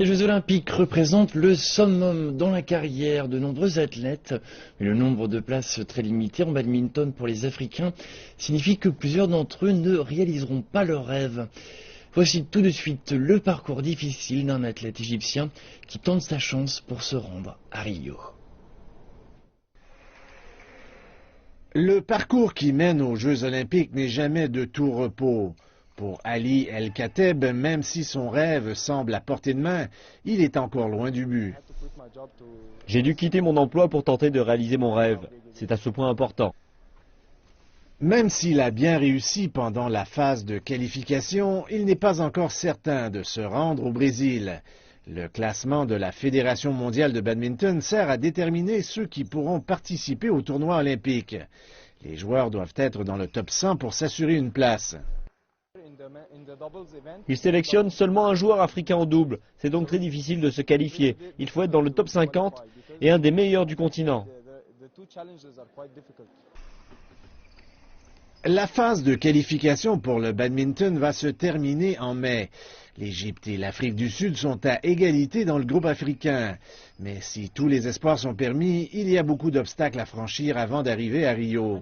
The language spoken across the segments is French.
Les Jeux Olympiques représentent le summum dans la carrière de nombreux athlètes, mais le nombre de places très limité en badminton pour les Africains signifie que plusieurs d'entre eux ne réaliseront pas leurs rêves. Voici tout de suite le parcours difficile d'un athlète égyptien qui tente sa chance pour se rendre à Rio. Le parcours qui mène aux Jeux Olympiques n'est jamais de tout repos. Pour Ali El-Khateb, même si son rêve semble à portée de main, il est encore loin du but. J'ai dû quitter mon emploi pour tenter de réaliser mon rêve. C'est à ce point important. Même s'il a bien réussi pendant la phase de qualification, il n'est pas encore certain de se rendre au Brésil. Le classement de la Fédération mondiale de badminton sert à déterminer ceux qui pourront participer au tournoi olympique. Les joueurs doivent être dans le top 100 pour s'assurer une place. Il sélectionne seulement un joueur africain en double. C'est donc très difficile de se qualifier. Il faut être dans le top 50 et un des meilleurs du continent. La phase de qualification pour le badminton va se terminer en mai. L'Égypte et l'Afrique du Sud sont à égalité dans le groupe africain. Mais si tous les espoirs sont permis, il y a beaucoup d'obstacles à franchir avant d'arriver à Rio.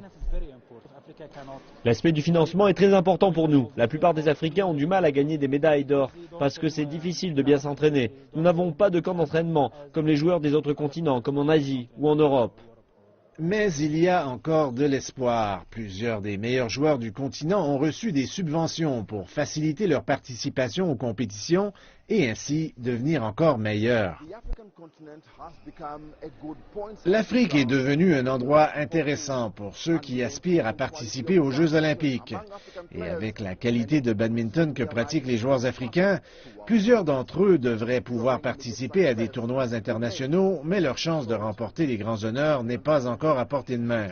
L'aspect du financement est très important pour nous. La plupart des Africains ont du mal à gagner des médailles d'or parce que c'est difficile de bien s'entraîner. Nous n'avons pas de camp d'entraînement comme les joueurs des autres continents, comme en Asie ou en Europe. Mais il y a encore de l'espoir. Plusieurs des meilleurs joueurs du continent ont reçu des subventions pour faciliter leur participation aux compétitions et ainsi devenir encore meilleurs. L'Afrique est devenue un endroit intéressant pour ceux qui aspirent à participer aux Jeux Olympiques. Et avec la qualité de badminton que pratiquent les joueurs africains, plusieurs d'entre eux devraient pouvoir participer à des tournois internationaux, mais leur chance de remporter les grands honneurs n'est pas encore à portée de main.